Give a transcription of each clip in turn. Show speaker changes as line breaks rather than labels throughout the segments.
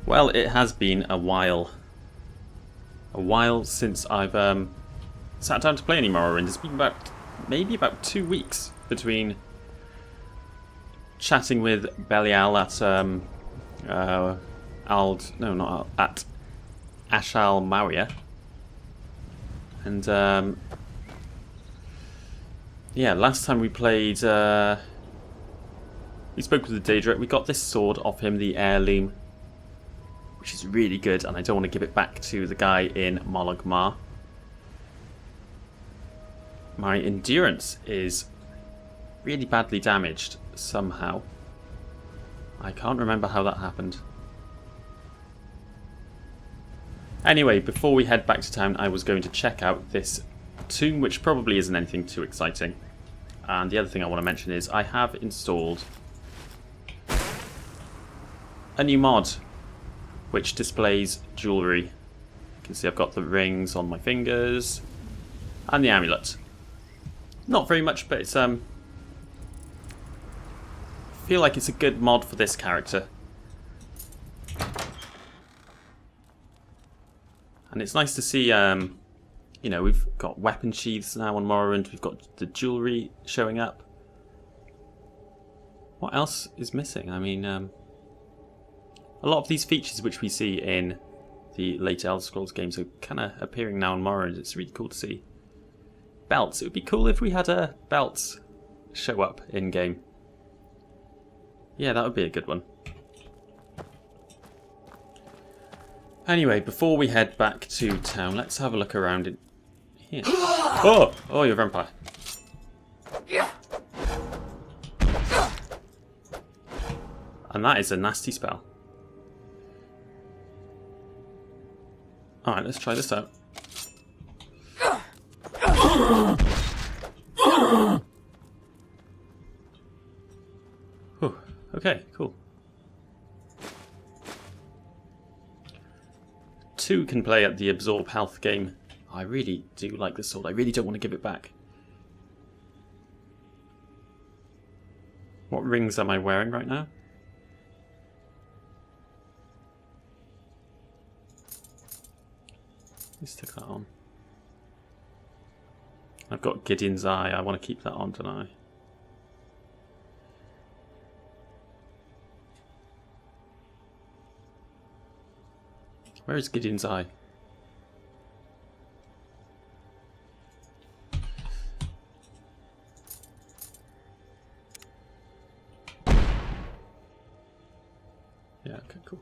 Well, it has been a while. A while since I've sat down to play any Morrowind. It's been maybe about 2 weeks between chatting with Belial at at HangHimHigher, and yeah, last time we played, we spoke with the Daedric. We got this sword off him, the heirloom, which is really good, and I don't want to give it back to the guy in Molagmar. My endurance is really badly damaged somehow. I can't remember how that happened. Anyway, before we head back to town, I was going to check out this tomb, which probably isn't anything too exciting. And the other thing I want to mention is I have installed a new mod which displays jewellery. You can see I've got the rings on my fingers and the amulet. Not very much, but it's I feel like it's a good mod for this character. And it's nice to see, you know, we've got weapon sheaths now on Morrowind, we've got the jewellery showing up. What else is missing? I mean, a lot of these features which we see in the later Elder Scrolls games are kind of appearing now on Morrowind. It's really cool to see. Belts. It would be cool if we had belts show up in-game. Yeah, that would be a good one. Anyway, before we head back to town, let's have a look around in here. Oh! Oh, you're a vampire. And that is a nasty spell. Alright, let's try this out. Whew. Okay, cool. 2 can play at the absorb health game. I really do like this sword. I really don't want to give it back. What rings am I wearing right now? Let's stick that on. I've got Gideon's Eye. I want to keep that on, don't I? Where is Gideon's Eye? Yeah, okay, cool.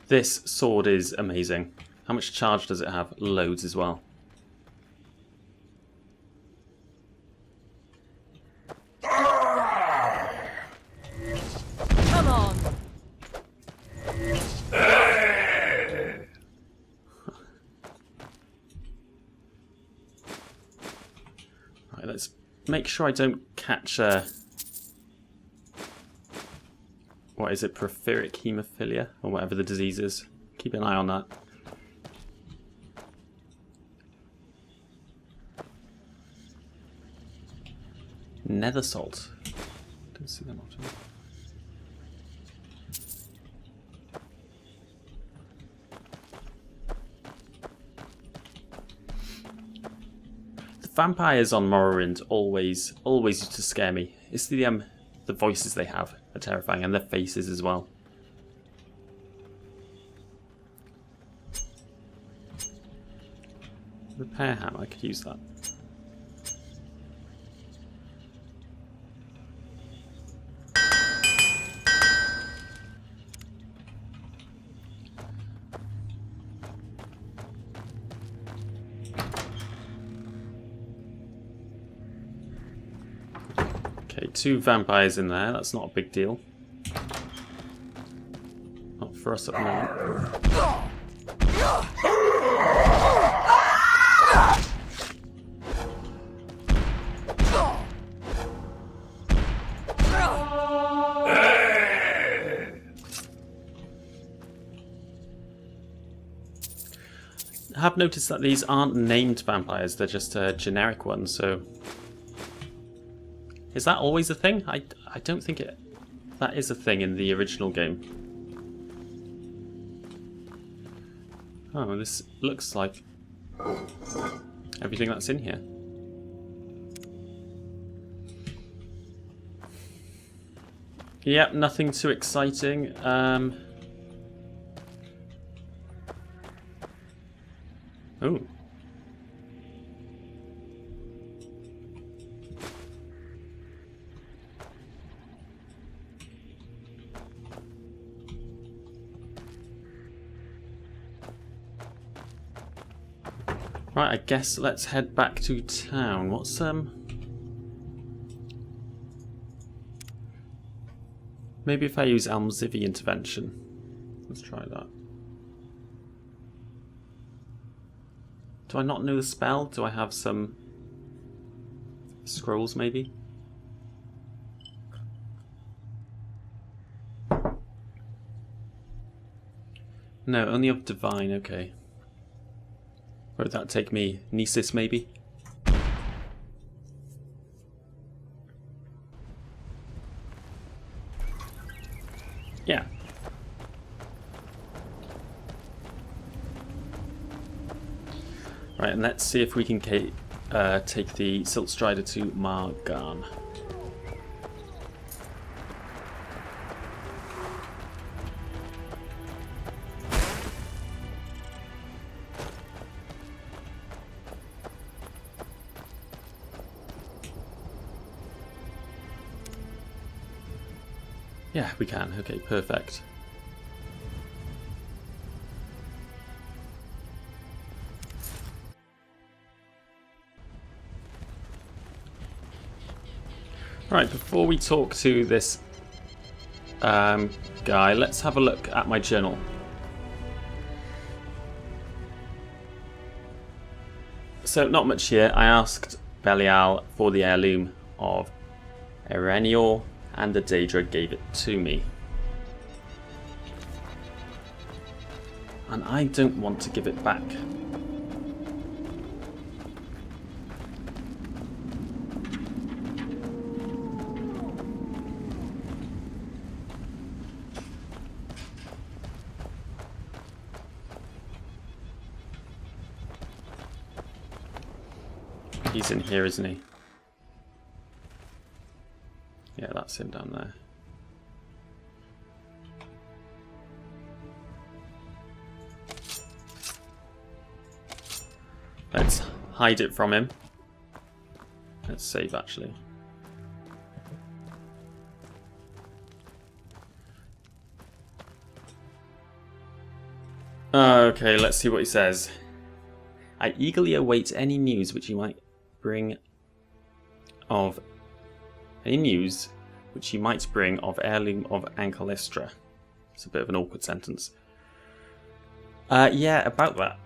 This sword is amazing. How much charge does it have? Loads as well.
Come on.
Right, let's make sure I don't catch what is it, porphyric haemophilia, or whatever the disease is. Keep an eye on that. Nether salt. Don't see them often. The vampires on Morrowind always used to scare me. It's the voices they have are terrifying, and their faces as well. Repair hammer, I could use that. Okay, 2 vampires in there, that's not a big deal. Not for us at the moment. have noticed that these aren't named vampires, they're just generic ones, so... Is that always a thing? I don't think that is a thing in the original game. Oh, this looks like everything that's in here. Yep, nothing too exciting. Oh. Right, I guess let's head back to town. What's maybe if I use Almzivi intervention. Let's try that. Do I not know the spell? Do I have some scrolls maybe? No, only of divine, okay. Where would that take me? Nesis maybe? Yeah. Right, and let's see if we can take the Silt Strider to Margan. Yeah, we can. Okay, perfect. Right, before we talk to this guy, let's have a look at my journal. So, not much here. I asked Belial for the heirloom of Erenior, and the Daedra gave it to me. And I don't want to give it back. He's in here, isn't he? Yeah, that's him down there. Let's hide it from him. Let's save, actually. Okay, let's see what he says. I eagerly await any news which you might bring of heirloom of Ankalistra. It's a bit of an awkward sentence. Yeah, about that.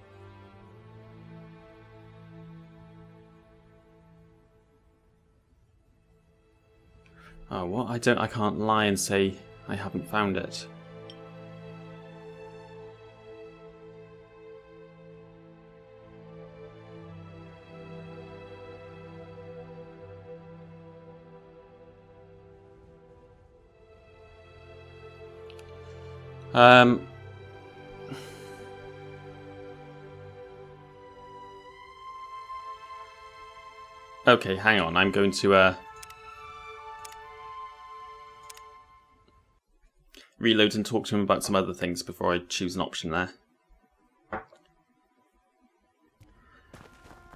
Oh, what? I can't lie and say I haven't found it. Okay, hang on. I'm going to reload and talk to him about some other things before I choose an option there.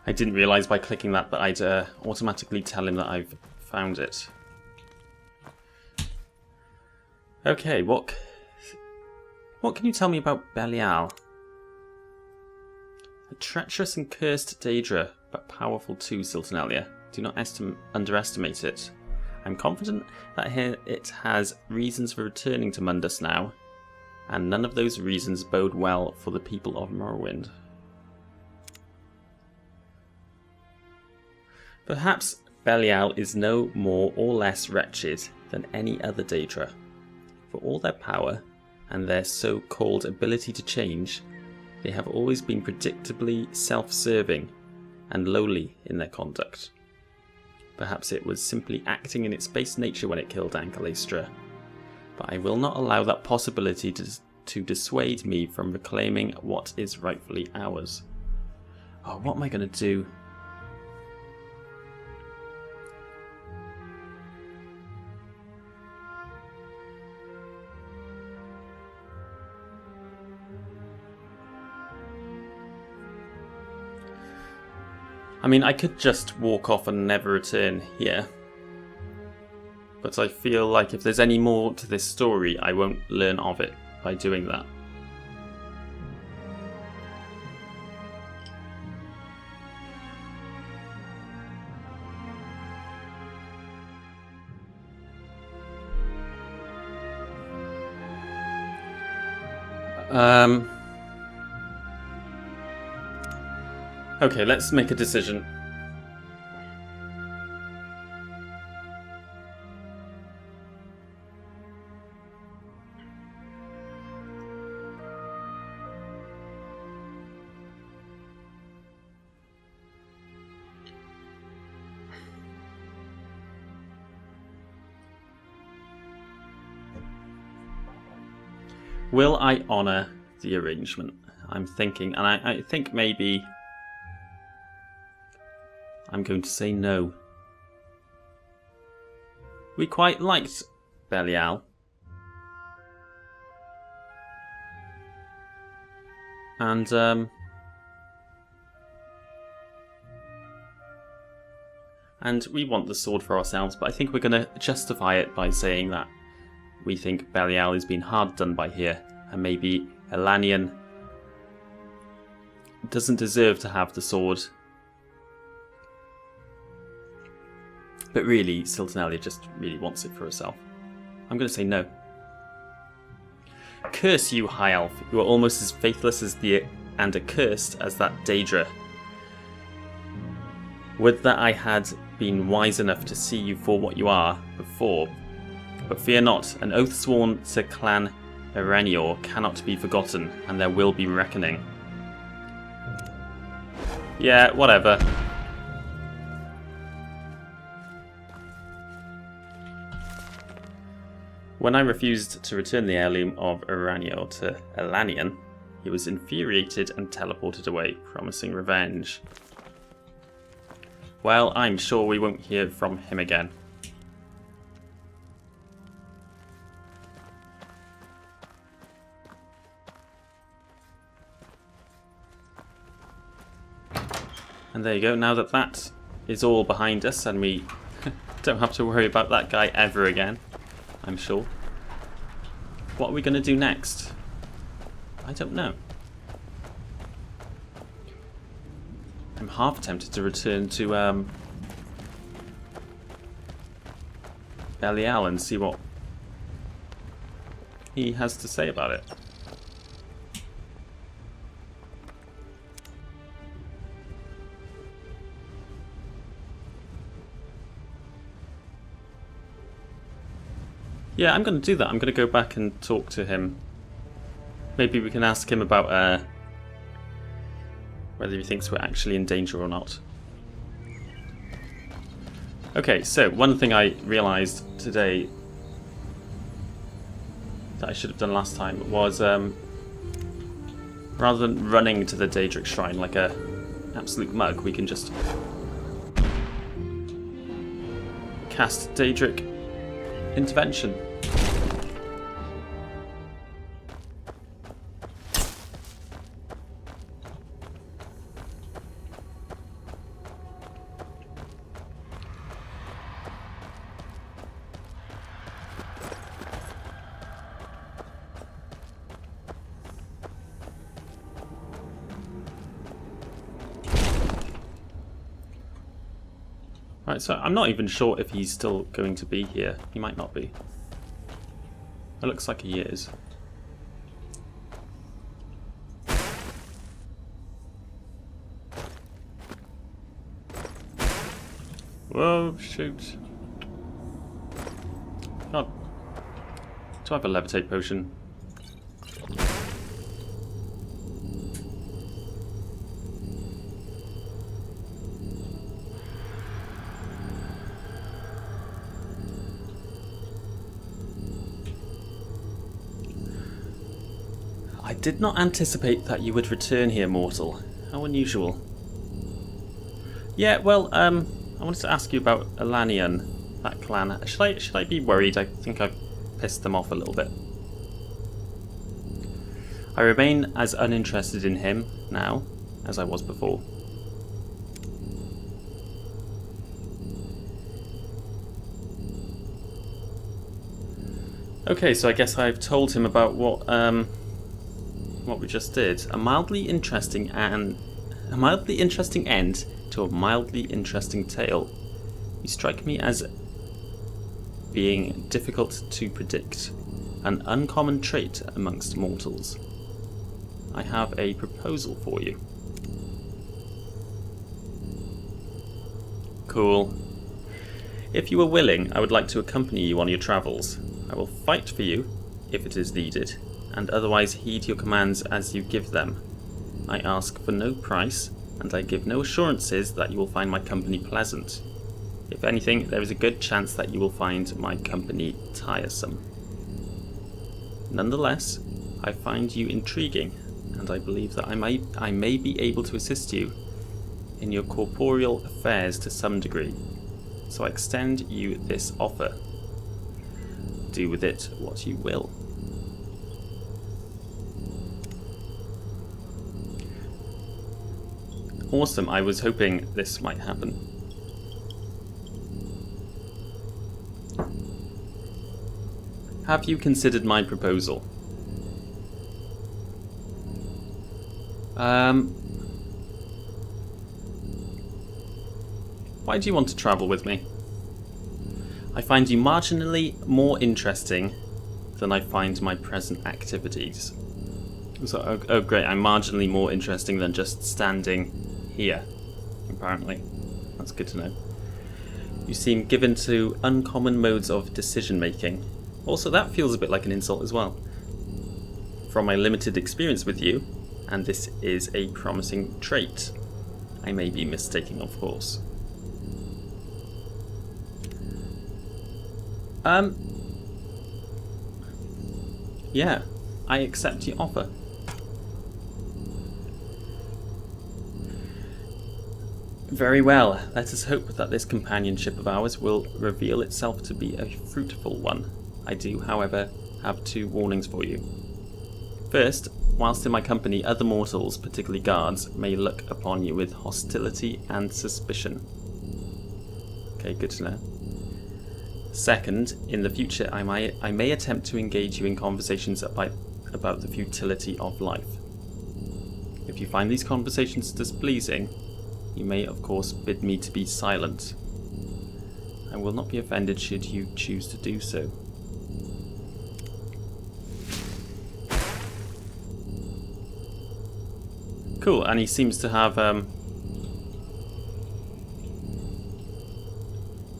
I didn't realise by clicking that I'd automatically tell him that I've found it. Okay, what can you tell me about Belial? A treacherous and cursed Daedra, but powerful too, Siltonelia. Do not underestimate it. I'm confident that it has reasons for returning to Mundus now, and none of those reasons bode well for the people of Morrowind. Perhaps Belial is no more or less wretched than any other Daedra. For all their power and their so-called ability to change, They have always been predictably self-serving and lowly in their conduct. Perhaps it was simply acting in its base nature when it killed Ankalastra, but I will not allow that possibility to dissuade me from reclaiming what is rightfully ours. Oh, what am I going to do? I mean, I could just walk off and never return here. But I feel like if there's any more to this story, I won't learn of it by doing that. Okay, let's make a decision. Will I honour the arrangement? I'm thinking, and I think maybe I'm going to say no. We quite liked Belial. And we want the sword for ourselves, but I think we're going to justify it by saying that we think Belial has been hard done by here, and maybe Elanian doesn't deserve to have the sword. But really, Siltonelia just really wants it for herself. I'm going to say no. Curse you, High Elf. You are almost as faithless and accursed as that Daedra. Would that I had been wise enough to see you for what you are before. But fear not, an oath sworn to Clan Iranior cannot be forgotten, and there will be reckoning. Yeah, whatever. When I refused to return the heirloom of Iranior to Elanian, he was infuriated and teleported away, promising revenge. Well, I'm sure we won't hear from him again. And there you go, now that that is all behind us and we don't have to worry about that guy ever again, I'm sure. What are we going to do next? I don't know. I'm half tempted to return to Belial and see what he has to say about it. Yeah, I'm going to do that. I'm going to go back and talk to him. Maybe we can ask him about whether he thinks we're actually in danger or not. Okay, so one thing I realised today that I should have done last time was rather than running to the Daedric Shrine like a absolute mug, we can just cast Daedric Intervention. Right, so I'm not even sure if he's still going to be here. He might not be. It looks like he is. Whoa, shoot. God. Do I have a levitate potion? I did not anticipate that you would return here, mortal. How unusual. Yeah, well, I wanted to ask you about Alanian, that clan. Should I be worried? I think I've pissed them off a little bit. I remain as uninterested in him now as I was before. Okay, so I guess I've told him about what we just did. A mildly interesting end to a mildly interesting tale. You strike me as being difficult to predict, an uncommon trait amongst mortals. I have a proposal for you. Cool. If you are willing, I would like to accompany you on your travels. I will fight for you, if it is needed, and otherwise heed your commands as you give them. I ask for no price, and I give no assurances that you will find my company pleasant. If anything, there is a good chance that you will find my company tiresome. Nonetheless, I find you intriguing, and I believe that I may be able to assist you in your corporeal affairs to some degree. So I extend you this offer. Do with it what you will. Awesome, I was hoping this might happen. Have you considered my proposal? Why do you want to travel with me? I find you marginally more interesting than I find my present activities. So, oh great, I'm marginally more interesting than just standing here, apparently. That's good to know. You seem given to uncommon modes of decision making. Also, that feels a bit like an insult as well. From my limited experience with you, and this is a promising trait. I may be mistaken, of course. Yeah, I accept your offer. Very well, let us hope that this companionship of ours will reveal itself to be a fruitful one. I do, however, have two warnings for you. First, whilst in my company, other mortals, particularly guards, may look upon you with hostility and suspicion. Okay, good to know. Second, in the future I may attempt to engage you in conversations about the futility of life. If you find these conversations displeasing, you may of course bid me to be silent. I will not be offended should you choose to do so. Cool, and he seems to have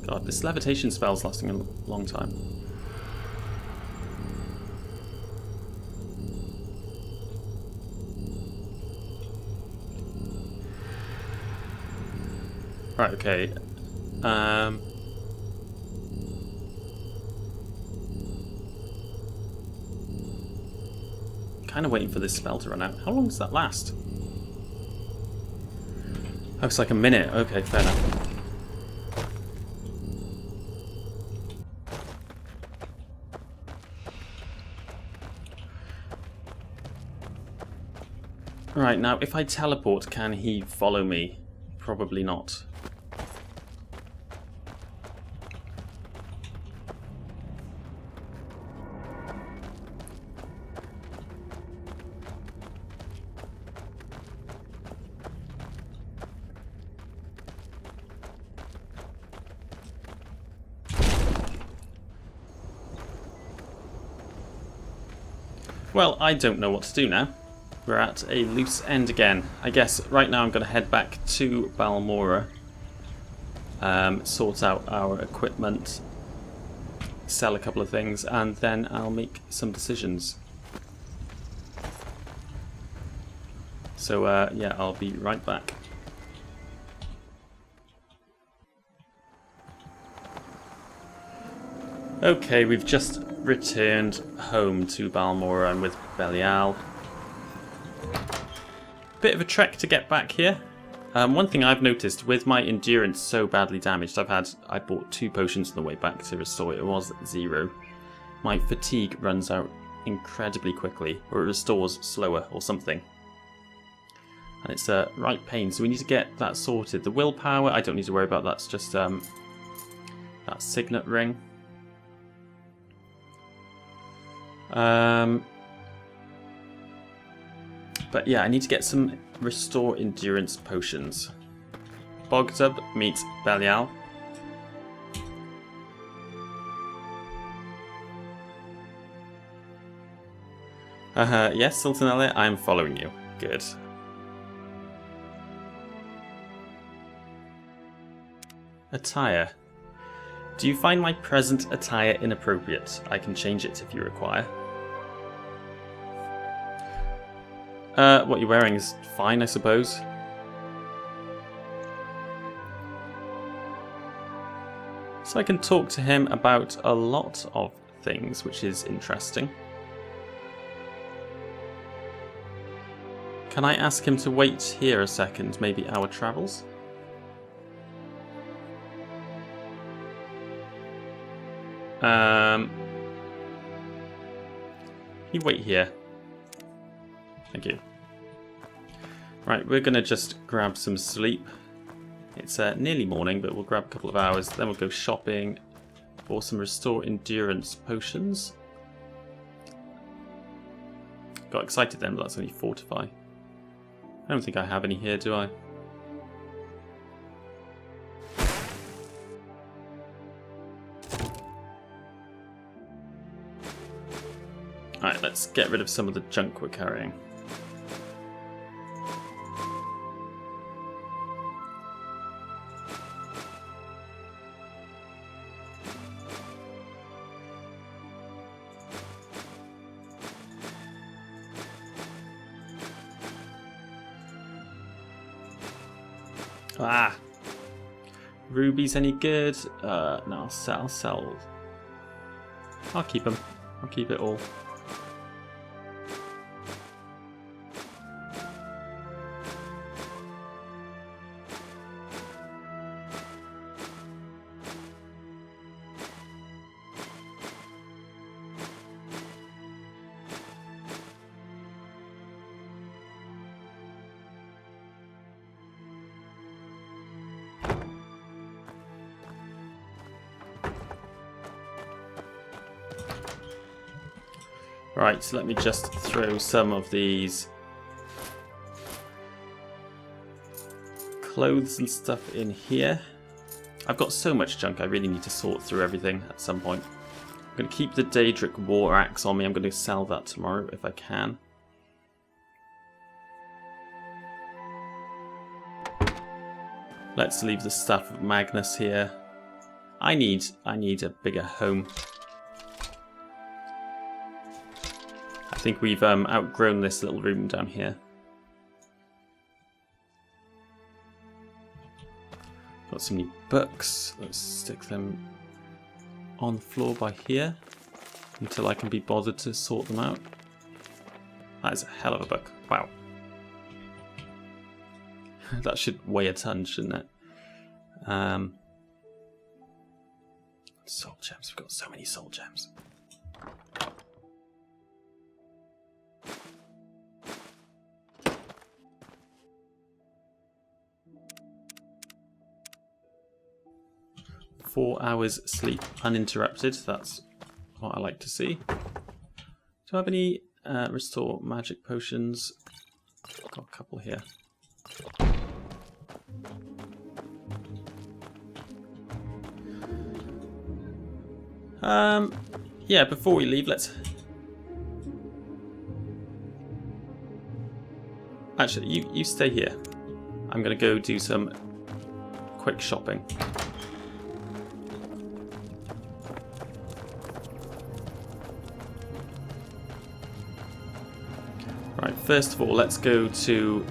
God, this levitation spell's lasting a long time. Right, okay. Kind of waiting for this spell to run out. How long does that last? Oh, it's like a minute. Okay, fair enough. Right, now if I teleport, can he follow me? Probably not. Well, I don't know what to do now. We're at a loose end again. I guess right now I'm going to head back to Balmora, sort out our equipment, sell a couple of things, and then I'll make some decisions. So yeah, I'll be right back. Okay, we've just returned home to Balmora and with Belial. Bit of a trek to get back here. One thing I've noticed with my endurance so badly damaged, I bought 2 potions on the way back to restore it. It was 0. My fatigue runs out incredibly quickly, or it restores slower or something. And it's a right pain, so we need to get that sorted. The willpower, I don't need to worry about. That's just that signet ring. But yeah, I need to get some restore endurance potions. Bogdub meets Belial. Yes, Sultanella, I'm following you. Good. Attire. Do you find my present attire inappropriate? I can change it if you require. What you're wearing is fine, I suppose. So I can talk to him about a lot of things, which is interesting. Can I ask him to wait here a second, maybe our travels? You wait here. Thank you. Right, we're gonna just grab some sleep. It's nearly morning, but we'll grab a couple of hours. Then we'll go shopping for some restore endurance potions. Got excited then, but that's only fortify. I don't think I have any here, do I? Alright, let's get rid of some of the junk we're carrying. Ah! Ruby's any good? No, I'll sell. I'll keep them. I'll keep it all. Right, so let me just throw some of these clothes and stuff in here. I've got so much junk, I really need to sort through everything at some point. I'm going to keep the Daedric War Axe on me. I'm going to sell that tomorrow if I can. Let's leave the Staff of Magnus here. I need a bigger home. I think we've outgrown this little room down here. Got some new books. Let's stick them on the floor by here until I can be bothered to sort them out. That is a hell of a book. Wow. That should weigh a ton, shouldn't it? Soul gems. We've got so many soul gems. Four hours sleep uninterrupted. That's what I like to see. Do I have any restore magic potions? I've got a couple here. Yeah, before we leave, let's... Actually, you stay here. I'm going to go do some quick shopping. Right, first of all, let's go to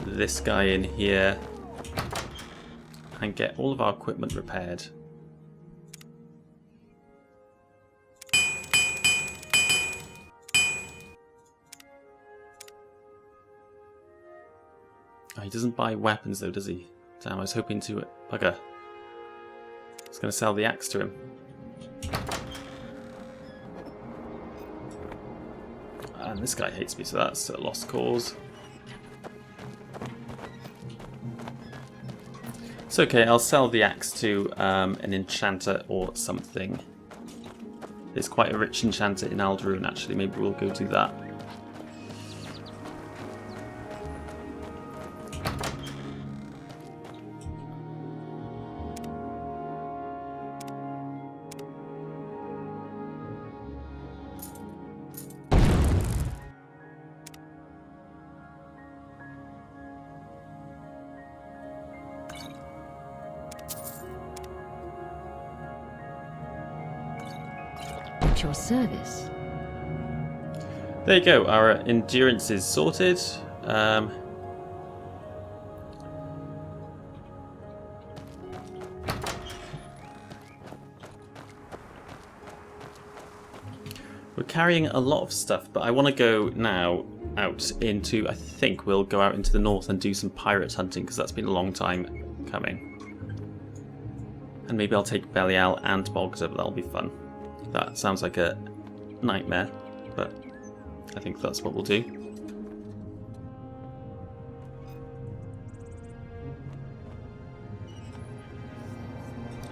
this guy in here and get all of our equipment repaired. Oh, he doesn't buy weapons though, does he? Damn, I was hoping to... Bugger. I was going to sell the axe to him. And this guy hates me, so that's a lost cause. It's okay, I'll sell the axe to an enchanter or something. There's quite a rich enchanter in Alderaan, actually. Maybe we'll go do that.
Your service.
There you go, our endurance is sorted. We're carrying a lot of stuff, but I want to go now out into, I think we'll go out into the north and do some pirate hunting, because that's been a long time coming. And maybe I'll take Belial and Bogda, but that'll be fun. That sounds like a nightmare, but I think that's what we'll do.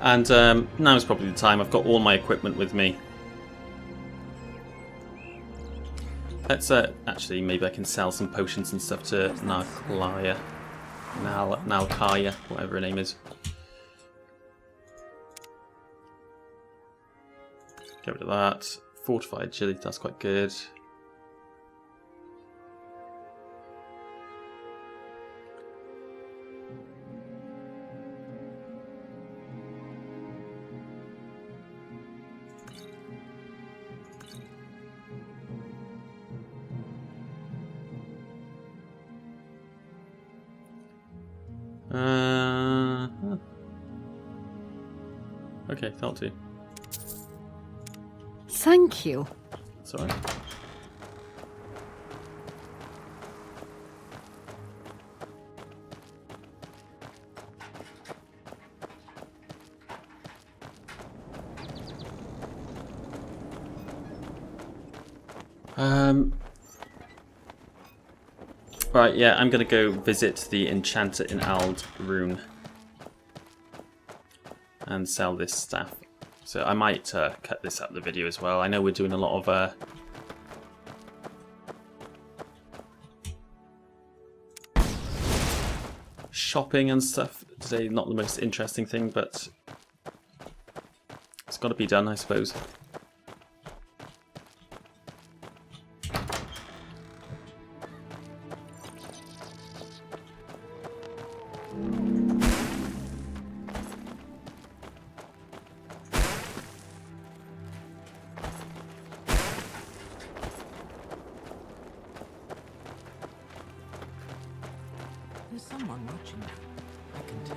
And now is probably the time. I've got all my equipment with me. Let's actually, maybe I can sell some potions and stuff to Nalkaya, whatever her name is. Get rid of that. Fortified chili, that's quite good. Okay, that'll do.
Thank you.
That's alright. Right, yeah, I'm gonna go visit the enchanter in Alderaan and sell this staff. So I might cut this out of the video as well. I know we're doing a lot of shopping and stuff today. Not the most interesting thing, but it's got to be done, I suppose.
There's someone watching. I can tell.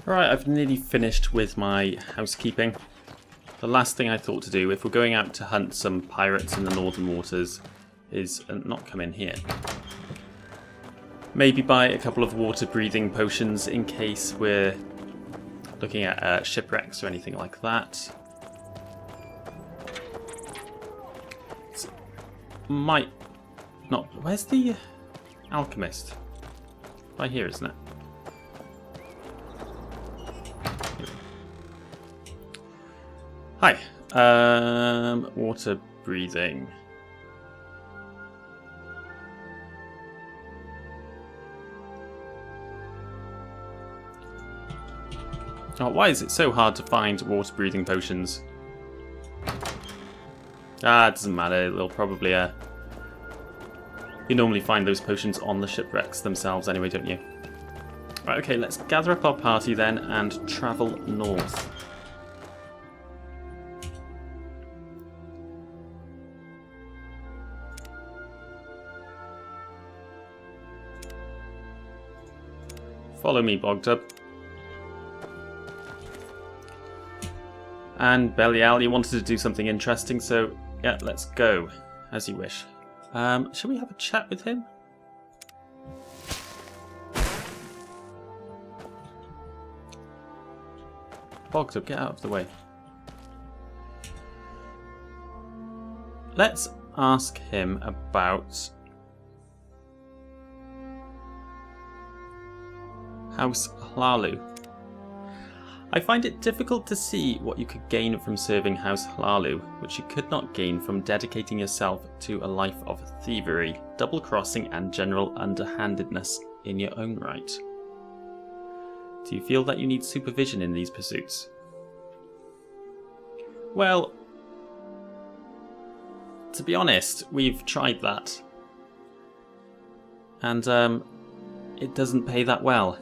Right, I've nearly finished with my housekeeping. The last thing I thought to do, if we're going out to hunt some pirates in the northern waters, is not come in here. Maybe buy a couple of water-breathing potions in case we're looking at shipwrecks or anything like that. might not... Where's the alchemist? Right here, isn't it? Hi. Water breathing. Oh, why is it so hard to find water breathing potions? Ah, it doesn't matter. They'll probably you normally find those potions on the shipwrecks themselves anyway, don't you? Right, okay, let's gather up our party then and travel north. Follow me, Bogdub. And Belial, you wanted to do something interesting, so yeah, let's go. As you wish. Shall we have a chat with him? Bogdub, get out of the way. Let's ask him about House Hlaalu. I find it difficult to see what you could gain from serving House Hlaalu, which you could not gain from dedicating yourself to a life of thievery, double-crossing and general underhandedness in your own right. Do you feel that you need supervision in these pursuits? Well, to be honest, we've tried that. And it doesn't pay that well.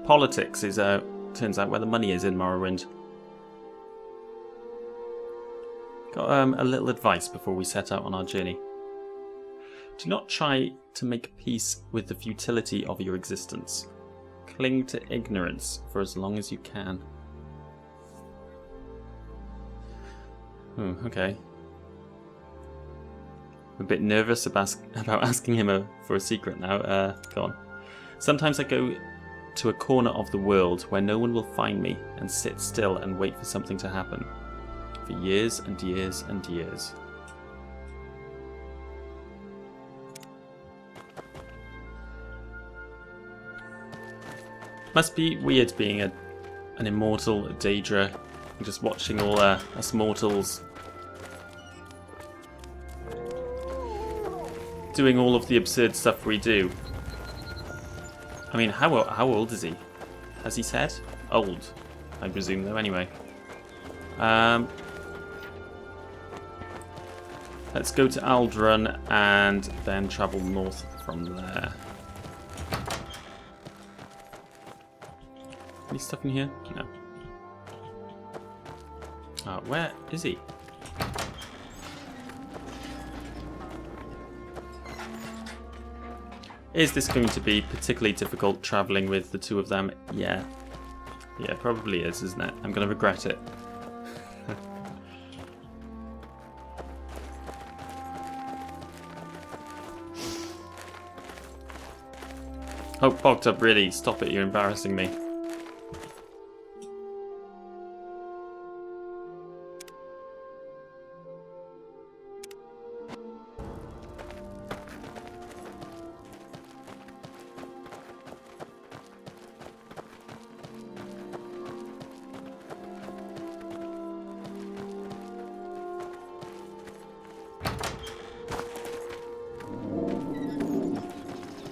Politics is turns out where the money is in Morrowind. Got a little advice before we set out on our journey. Do not try to make peace with the futility of your existence. Cling to ignorance for as long as you can. Okay. I'm a bit nervous about asking him for a secret now. Go on. Sometimes I go to a corner of the world where no one will find me and sit still and wait for something to happen. For years and years and years. Must be weird being an immortal Daedra and just watching all us mortals doing all of the absurd stuff we do. I mean, how old is he? Has he said? Old, I presume, though, anyway. Let's go to Aldrun and then travel north from there. Any stuff in here? No. Where is he? Is this going to be particularly difficult travelling with the two of them? Yeah. Yeah, probably is, isn't it? I'm going to regret it. Oh, Bogdub, really, stop it, you're embarrassing me.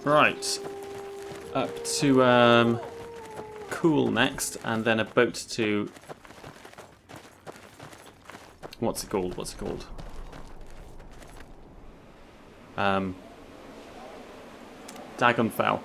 Right, up to Cool next, and then a boat to... What's it called? Vvardenfell.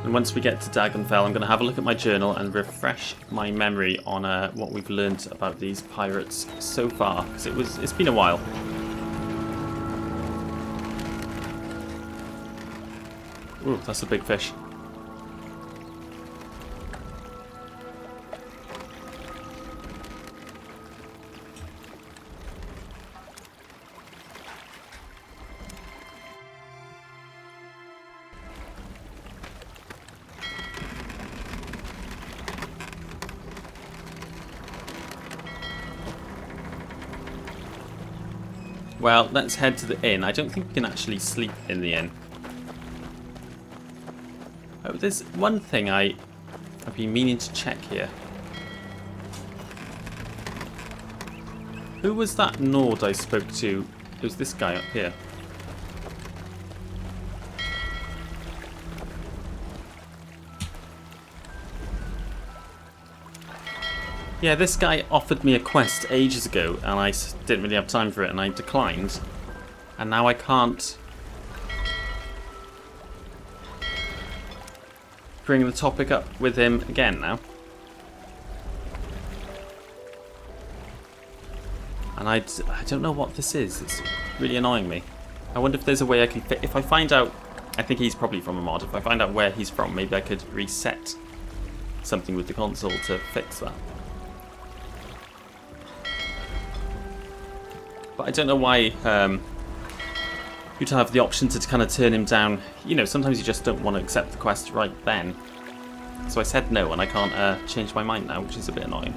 And once we get to Vvardenfell, I'm going to have a look at my journal and refresh my memory on what we've learned about these pirates so far, because it's been a while. Ooh, that's a big fish. Well, let's head to the inn. I don't think we can actually sleep in the inn. Oh, there's one thing I've been meaning to check here. Who was that Nord I spoke to? It was this guy up here. Yeah, this guy offered me a quest ages ago, and I didn't really have time for it, and I declined. And now I can't bring the topic up with him again now. And I don't know what this is. It's really annoying me. I wonder if there's a way I can if I find out. I think he's probably from a mod. If I find out where he's from, maybe I could reset something with the console to fix that. But I don't know why you'd have the option to kind of turn him down. You know, sometimes you just don't want to accept the quest right then. So I said no, and I can't change my mind now, which is a bit annoying.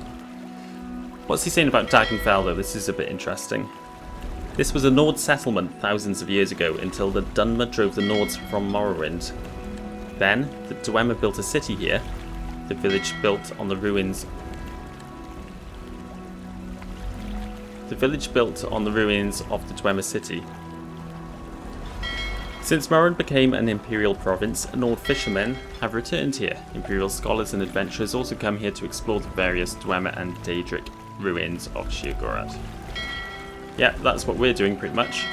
What's he saying about Vvardenfell, though? This is a bit interesting. This was a Nord settlement thousands of years ago until the Dwemer drove the Nords from Morrowind. Then, the dwemer built a city here, the village built on the ruins. The village built on the ruins of the Dwemer city. Since Morrowind became an imperial province, Nord fishermen have returned here. Imperial scholars and adventurers also come here to explore the various Dwemer and Daedric ruins of Sheogorath. Yeah, that's what we're doing pretty much.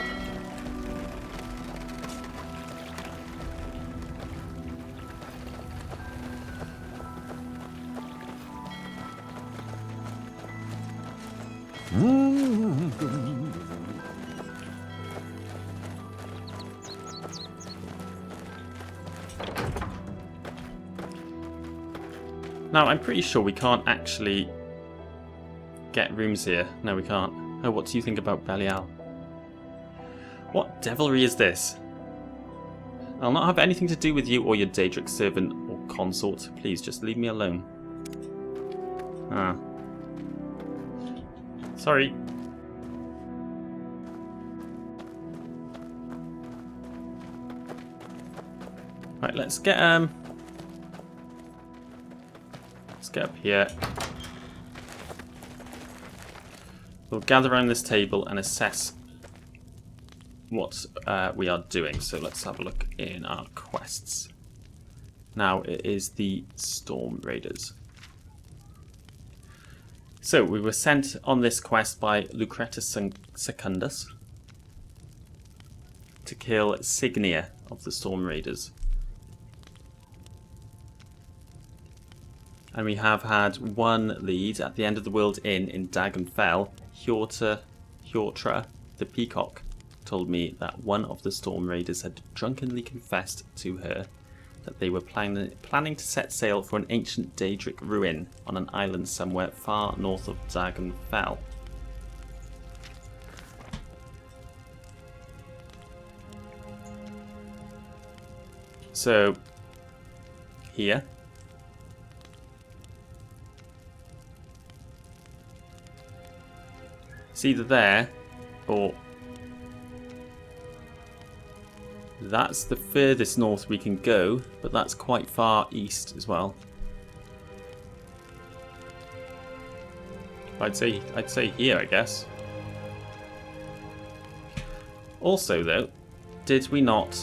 Now, I'm pretty sure we can't actually get rooms here. No, we can't. Oh, what do you think about Belial? What devilry is this? I'll not have anything to do with you or your Daedric servant or consort. Please, just leave me alone. Ah. Sorry. Right, let's get up here. We'll gather around this table and assess what we are doing. So let's have a look in our quests. Now it is the Storm Raiders. So we were sent on this quest by Lucretus Secundus to kill Signia of the Storm Raiders. And we have had one lead at the end of the World Inn in Vvardenfell. Hjortra, the peacock, told me that one of the Storm Raiders had drunkenly confessed to her that they were planning to set sail for an ancient Daedric ruin on an island somewhere far north of Vvardenfell. So, here. It's either there or that's the furthest north we can go, but that's quite far east as well. I'd say here, I guess. Also, though, did we not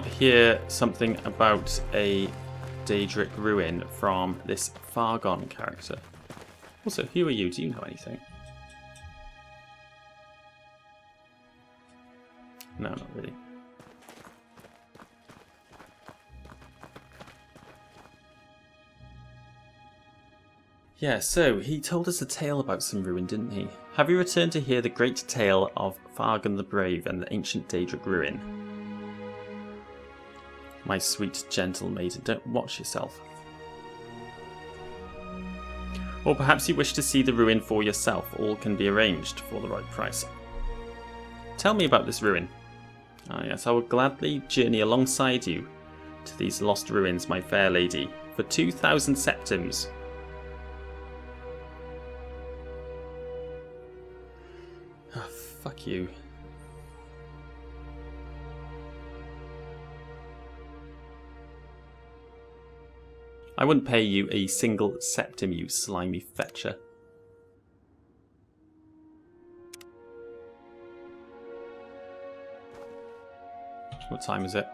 hear something about a Daedric ruin from this Fargon character? Also, who are you? Do you know anything? No, not really. Yeah, so he told us a tale about some ruin, didn't he? Have you returned to hear the great tale of Fargon the Brave and the ancient Daedric ruin? My sweet, gentle maiden, don't watch yourself. Or perhaps you wish to see the ruin for yourself. All can be arranged for the right price. Tell me about this ruin. Ah yes, I will gladly journey alongside you to these lost ruins, my fair lady, for 2,000 septims. Ah, fuck you. I wouldn't pay you a single septim, you slimy fetcher. What time is it?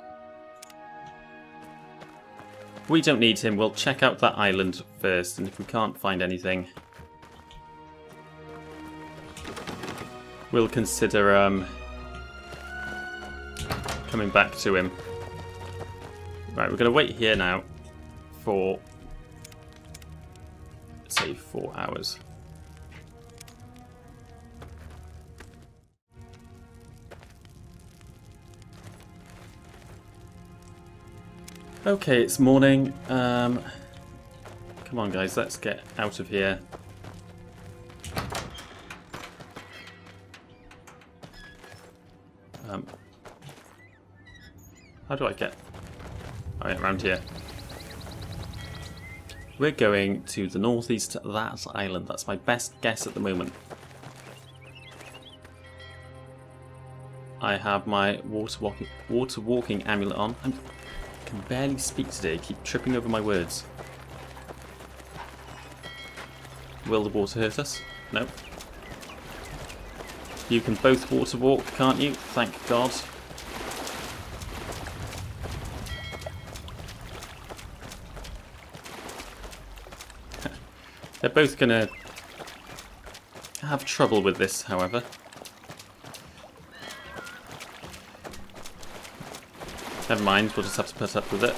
We don't need him. We'll check out that island first, and if we can't find anything, we'll consider coming back to him. Right, we're going to wait here now for, say, 4 hours. Okay, it's morning. Come on, guys, let's get out of here. How do I get? Oh, yeah, around here. We're going to the northeast, that island. That's my best guess at the moment. I have my water walking amulet on. I can barely speak today. I keep tripping over my words. Will the water hurt us? No. You can both water walk, can't you? Thank God. They're both gonna have trouble with this, however. Never mind, we'll just have to put up with it.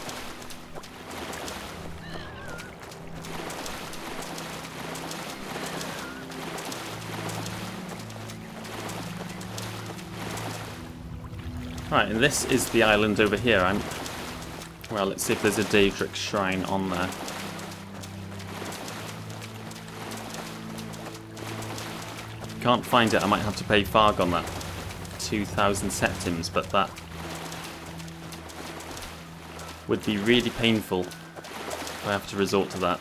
Right, and this is the island over here. Well, let's see if there's a Daedric shrine on there. Can't find it, I might have to pay Farg on that. 2,000 septims, but that would be really painful if I have to resort to that.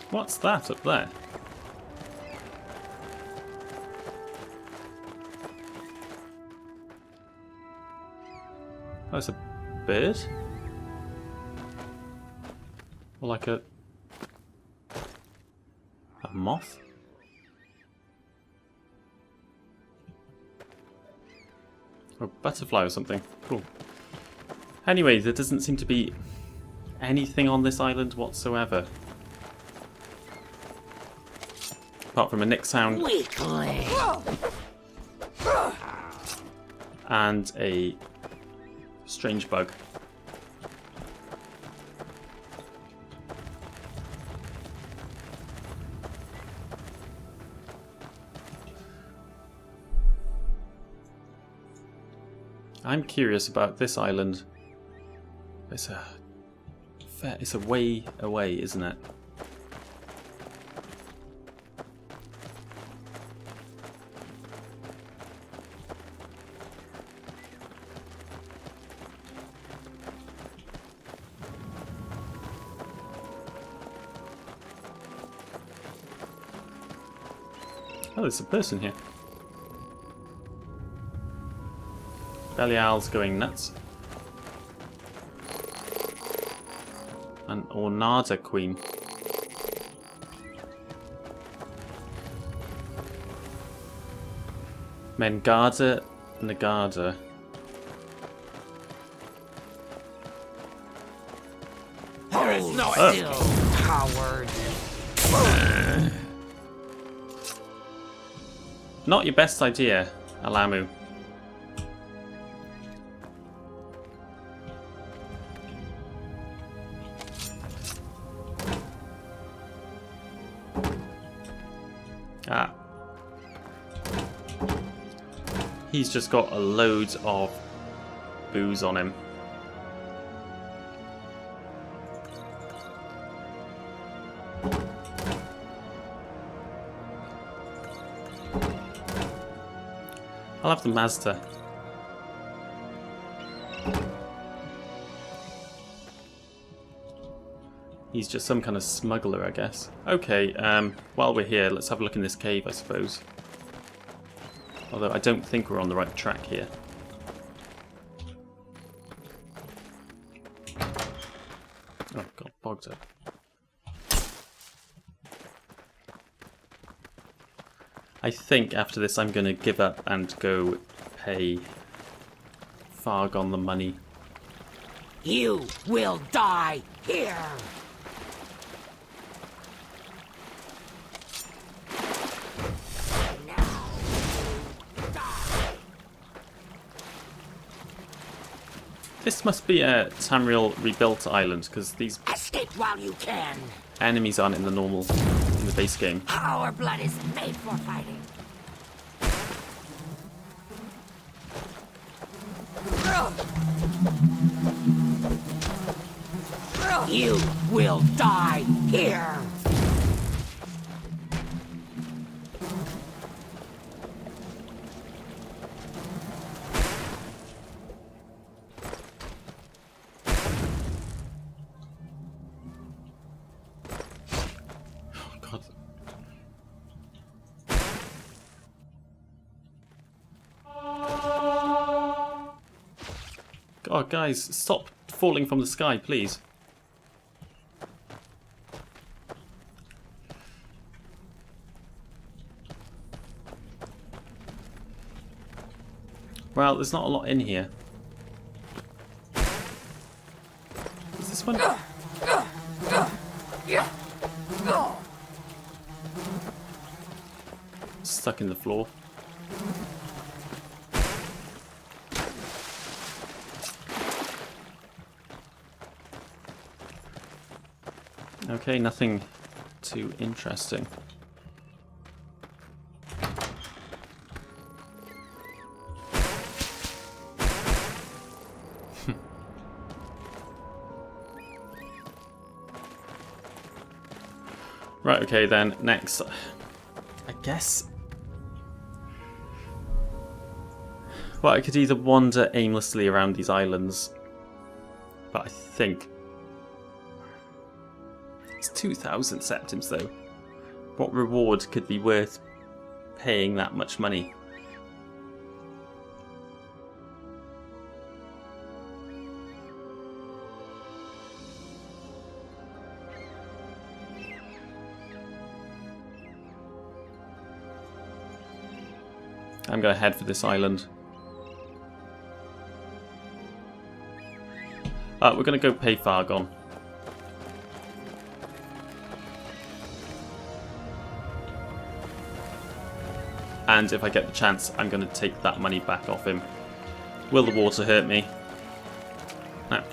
What's that up there? Oh, it's a bird? Or like a moth? Or a butterfly or something. Cool. Anyway, there doesn't seem to be anything on this island whatsoever. Apart from a nick sound and a strange bug. I'm curious about this island. It's a way away, isn't it? Oh, there's a person here. Belial's going nuts. An Ornada queen. Mengarda Nagarda.
There is no still coward.
Not your best idea, Alamu. Ah. He's just got a load of booze on him. I'll have the Mazda. He's just some kind of smuggler, I guess. Okay, while we're here, let's have a look in this cave, I suppose. Although I don't think we're on the right track here. Oh god, bogged up. I think after this I'm going to give up and go pay Fargon the money.
You will die here!
This must be a Tamriel Rebuilt island, because these
Escape while you can!
enemies aren't in the base game.
Our blood is made for fighting. You will die here!
God. God, guys, stop falling from the sky, please. Well, there's not a lot in here. Is this one? Stuck in the floor. Okay, nothing too interesting. Right, okay then, next. I guess. Well, I could either wander aimlessly around these islands, but I think it's 2,000 septims though. What reward could be worth paying that much money? I'm going to head for this island. We're going to go pay Fargon. And if I get the chance, I'm going to take that money back off him. Will the water hurt me? No.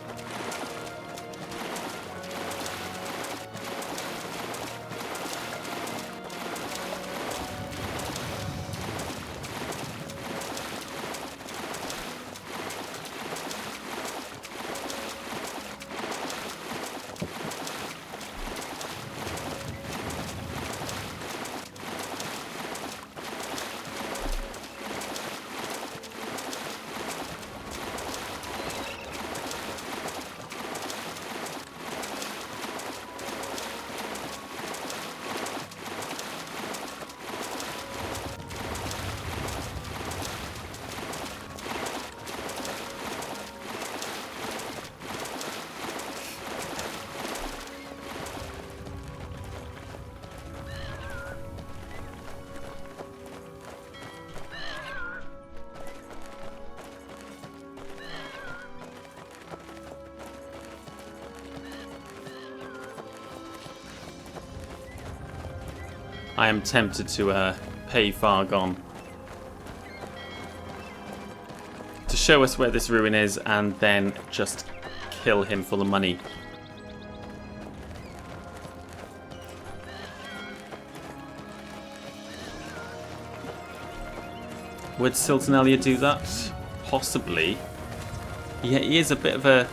I am tempted to pay Fargon show us where this ruin is and then just kill him for the money. Would Siltonelia do that? Possibly. He is a bit of a...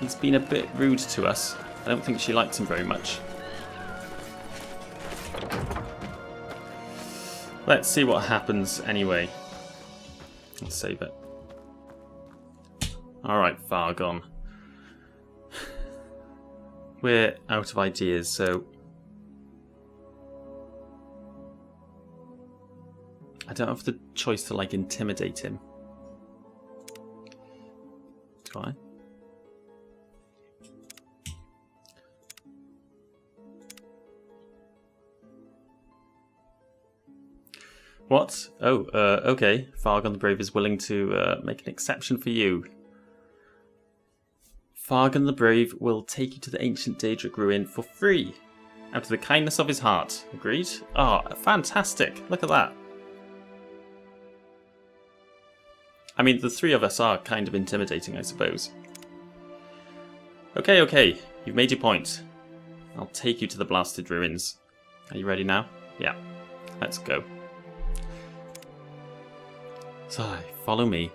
He's been a bit rude to us. I don't think she likes him very much. Let's see what happens anyway. Let's save it. Alright, far gone. We're out of ideas, so... I don't have the choice to, like, intimidate him. Do I? What? Oh, okay. Fargon the Brave is willing to make an exception for you. Fargon the Brave will take you to the ancient Daedric ruin for free, out of the kindness of his heart. Agreed? Oh, fantastic. Look at that. I mean, the three of us are kind of intimidating, I suppose. Okay, okay. You've made your point. I'll take you to the blasted ruins. Are you ready now? Yeah. Let's go. So, follow me.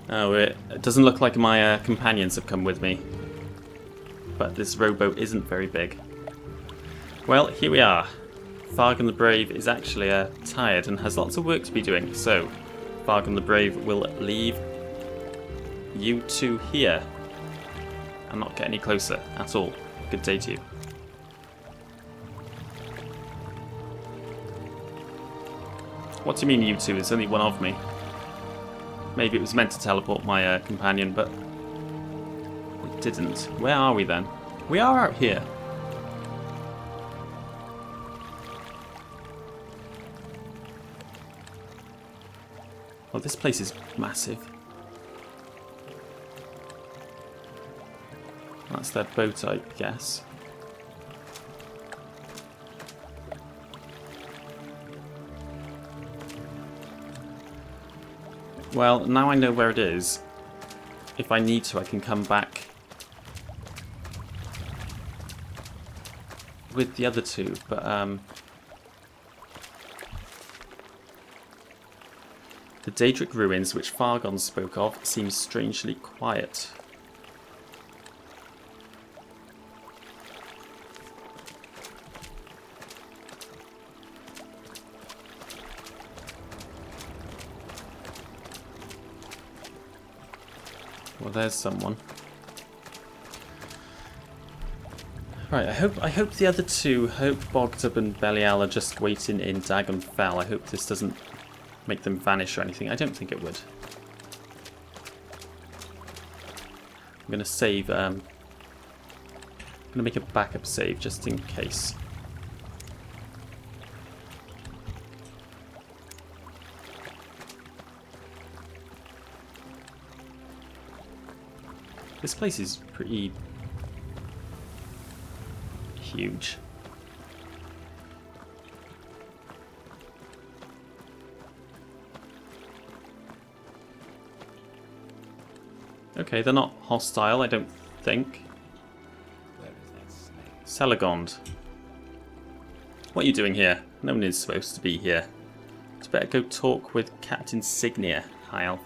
Oh, it doesn't look like my companions have come with me. But this rowboat isn't very big. Well, here we are. Fargon the Brave is actually tired and has lots of work to be doing, so Fargon the Brave will leave you two here and not get any closer at all. Good day to you. What do you mean you two? There's only one of me. Maybe it was meant to teleport my companion, but it didn't. Where are we then? We are out here. Well, this place is massive. That's their boat, I guess. Well, now I know where it is. If I need to, I can come back with the other two, but the Daedric ruins, which Fargon spoke of, seem strangely quiet. Well, there's someone. Right, I hope the other two, Bogdub and Belial, are just waiting in Dagonfell. I hope this doesn't make them vanish or anything. I don't think it would. I'm gonna save. I'm gonna make a backup save just in case. This place is pretty huge. Okay, they're not hostile, I don't think. Celegond. What are you doing here? No one is supposed to be here. It's better go talk with Captain Signia, Hyle.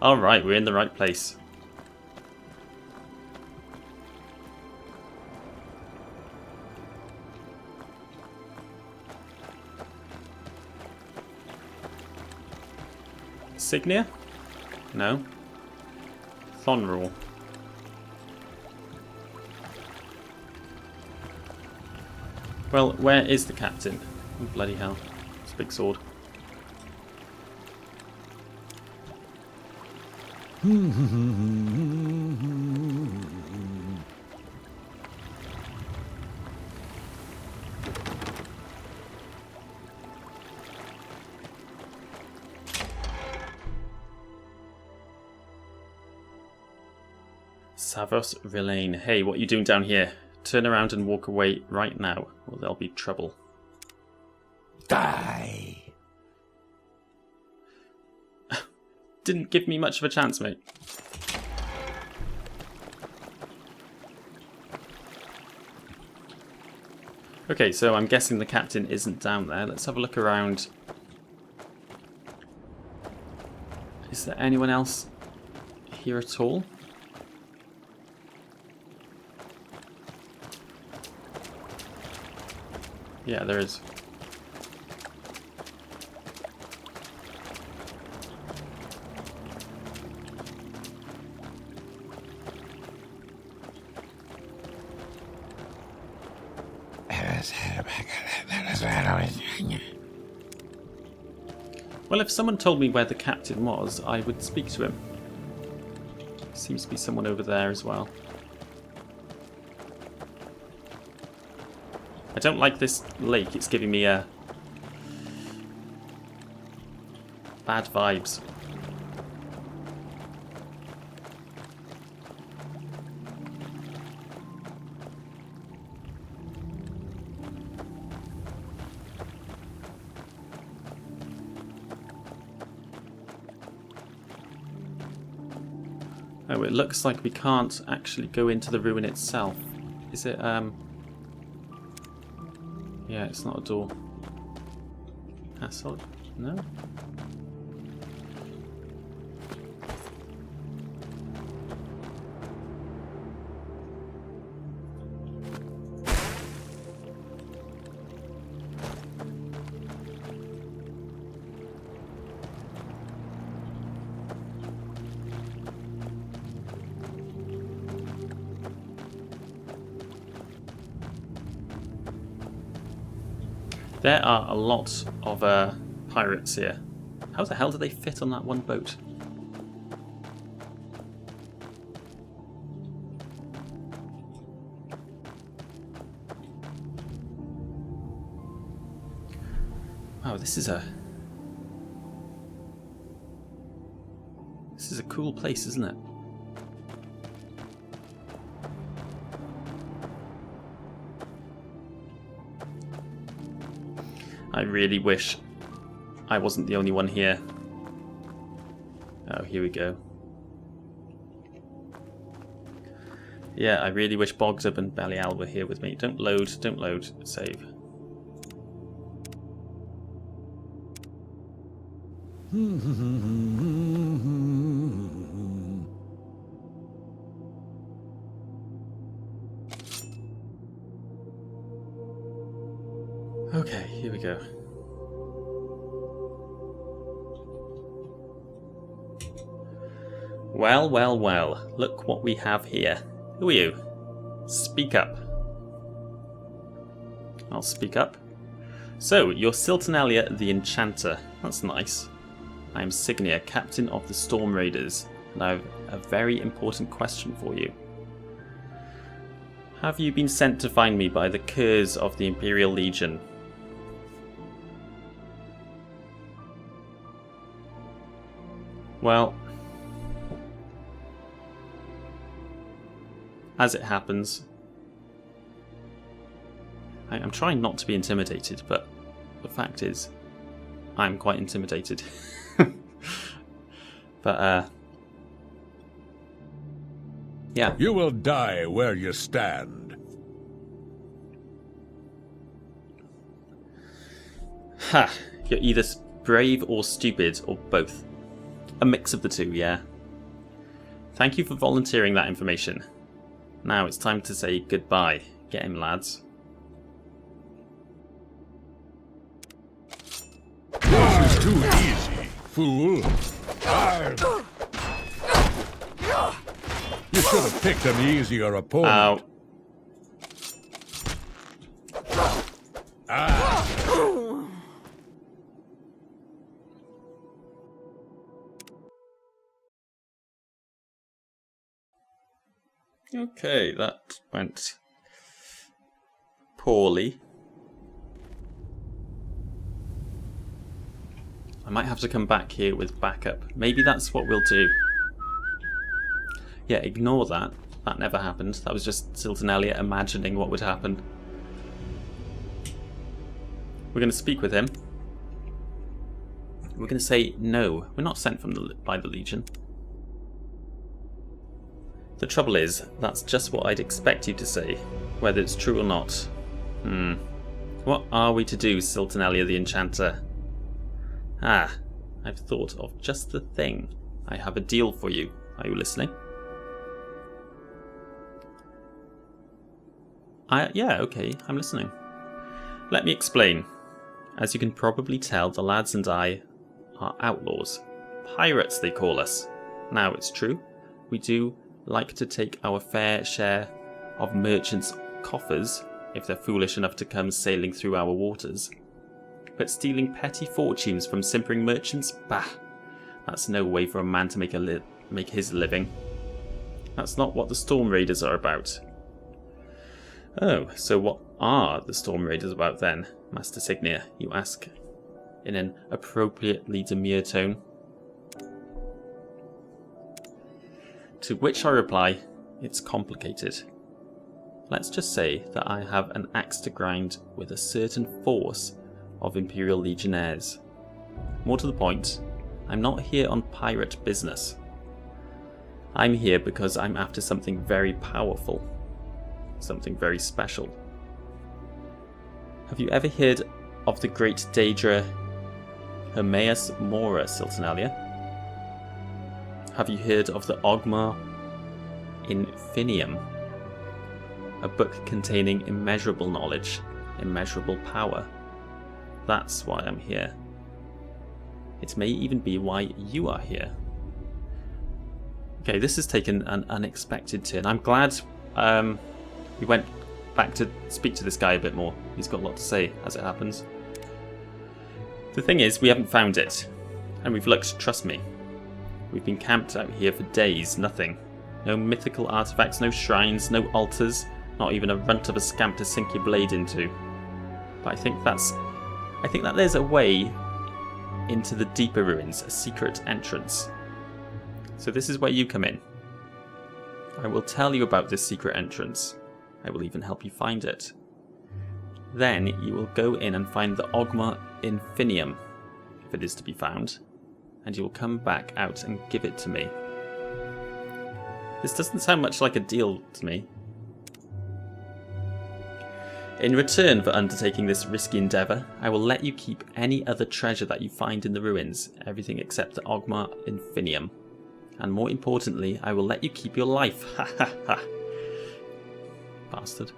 Alright, we're in the right place. Signia? No. Thonrul. Well, where is the captain? Oh, bloody hell. It's a big sword. Savos Relaine. Hey, what are you doing down here? Turn around and walk away right now, or there'll be trouble.
Die!
Didn't give me much of a chance, mate. Okay, so I'm guessing the captain isn't down there. Let's have a look around. Is there anyone else here at all? Yeah, there is. Well, if someone told me where the captain was, I would speak to him. Seems to be someone over there as well. I don't like this lake. It's giving me bad vibes. Oh, it looks like we can't actually go into the ruin itself. Is it, yeah, it's not a door. Assault? No? There are a lot of pirates here. How the hell do they fit on that one boat? Wow, this is a cool place, isn't it? I really wish I wasn't the only one here. Oh, here we go. Yeah, I really wish Bogdub and Belial were here with me. Don't load, save. Okay, here we go. Well, well, well. Look what we have here. Who are you? Speak up. I'll speak up. So, you're Siltonalia the Enchanter. That's nice. I am Signia, Captain of the Storm Raiders, and I have a very important question for you. Have you been sent to find me by the curs of the Imperial Legion? Well, as it happens, I'm trying not to be intimidated, but the fact is, I'm quite intimidated. But, yeah.
You will die where you stand.
Ha! You're either brave or stupid, or both. A mix of the two, yeah. Thank you for volunteering that information. Now it's time to say goodbye. Get him, lads.
This is too easy, fool. You should have picked an easier opponent.
Ow. Okay, that went poorly. I might have to come back here with backup. Maybe that's what we'll do. Yeah, ignore that. That never happened. That was just Silternalia imagining what would happen. We're going to speak with him. We're going to say, no, we're not sent by the Legion. The trouble is, that's just what I'd expect you to say, whether it's true or not. What are we to do, Silternalia the Enchanter? Ah, I've thought of just the thing. I have a deal for you. Are you listening? Yeah, okay, I'm listening. Let me explain. As you can probably tell, the lads and I are outlaws. Pirates, they call us. Now, it's true, we do like to take our fair share of merchants' coffers if they're foolish enough to come sailing through our waters. But stealing petty fortunes from simpering merchants? Bah! That's no way for a man to make his living. That's not what the Storm Raiders are about. Oh, so what are the Storm Raiders about then, Master Signia, you ask, in an appropriately demure tone? To which I reply, it's complicated. Let's just say that I have an axe to grind with a certain force of Imperial Legionnaires. More to the point, I'm not here on pirate business. I'm here because I'm after something very powerful. Something very special. Have you ever heard of the great Daedra Hermaeus Mora, Silternalia? Have you heard of the Ogma Infinium? A book containing immeasurable knowledge, immeasurable power. That's why I'm here. It may even be why you are here. Okay, this has taken an unexpected turn. I'm glad we went back to speak to this guy a bit more. He's got a lot to say, as it happens. The thing is, we haven't found it. And we've looked, trust me. We've been camped out here for days, nothing. No mythical artifacts, no shrines, no altars, not even a runt of a scamp to sink your blade into. But I think that there's a way into the deeper ruins, a secret entrance. So this is where you come in. I will tell you about this secret entrance. I will even help you find it. Then you will go in and find the Ogma Infinium, if it is to be found, and you will come back out and give it to me. This doesn't sound much like a deal to me. In return for undertaking this risky endeavour, I will let you keep any other treasure that you find in the ruins, everything except the Ogma Infinium. And more importantly, I will let you keep your life. Ha ha ha. Bastard.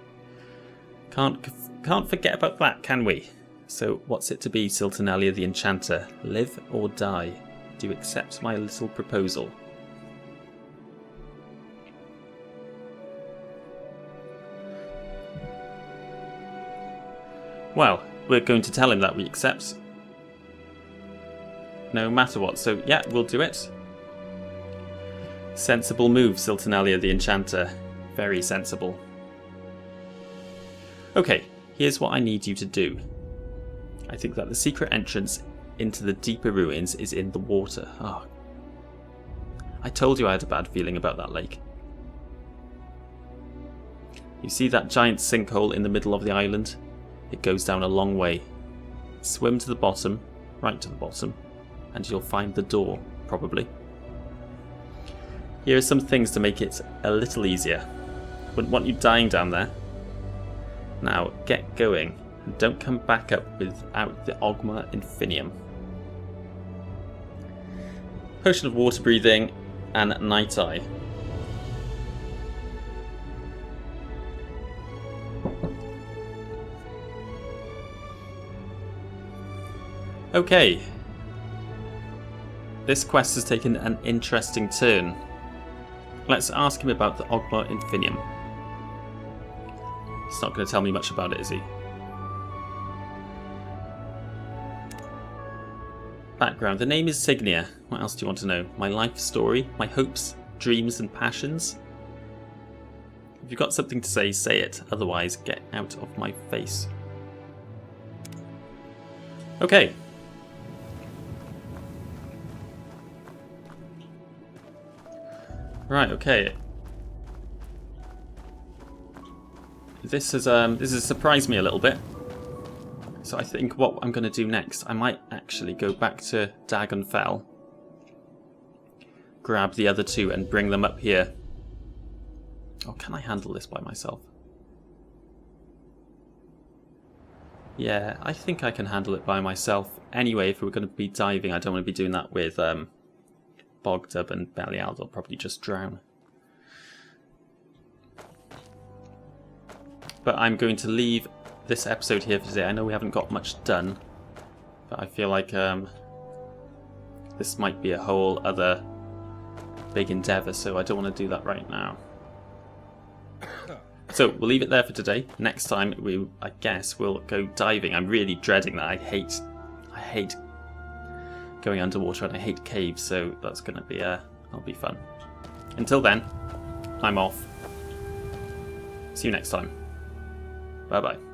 Can't forget about that, can we? So what's it to be, Silternalia the Enchanter? Live or die? Do you accept my little proposal? Well, we're going to tell him that we accept. No matter what, so yeah, we'll do it. Sensible move, Silternalia the Enchanter. Very sensible. Okay, here's what I need you to do. I think that the secret entrance into the deeper ruins is in the water. Oh. I told you I had a bad feeling about that lake. You see that giant sinkhole in the middle of the island? It goes down a long way. Swim to the bottom, right to the bottom, and you'll find the door, probably. Here are some things to make it a little easier. Wouldn't want you dying down there. Now, get going, and don't come back up without the Ogma Infinium. Potion of water breathing and night eye. Okay. This quest has taken an interesting turn. Let's ask him about the Ogma Infinium. He's not going to tell me much about it, is he? Background. The name is Signia. What else do you want to know? My life story? My hopes, dreams and passions? If you've got something to say, say it. Otherwise, get out of my face. Okay. Right, okay. this has surprised me a little bit. So I think what I'm going to do next, I might actually go back to Vvardenfell, grab the other two and bring them up here. Oh, can I handle this by myself? Yeah, I think I can handle it by myself. Anyway, if we're going to be diving, I don't want to be doing that with Bogdub and Belial. They'll probably just drown. But I'm going to leave this episode here for today. I know we haven't got much done, but I feel like this might be a whole other big endeavour, so I don't want to do that right now. So we'll leave it there for today. Next time I guess we'll go diving. I'm really dreading that. I hate going underwater and I hate caves, so that's gonna be that'll be fun. Until then, I'm off. See you next time. Bye bye.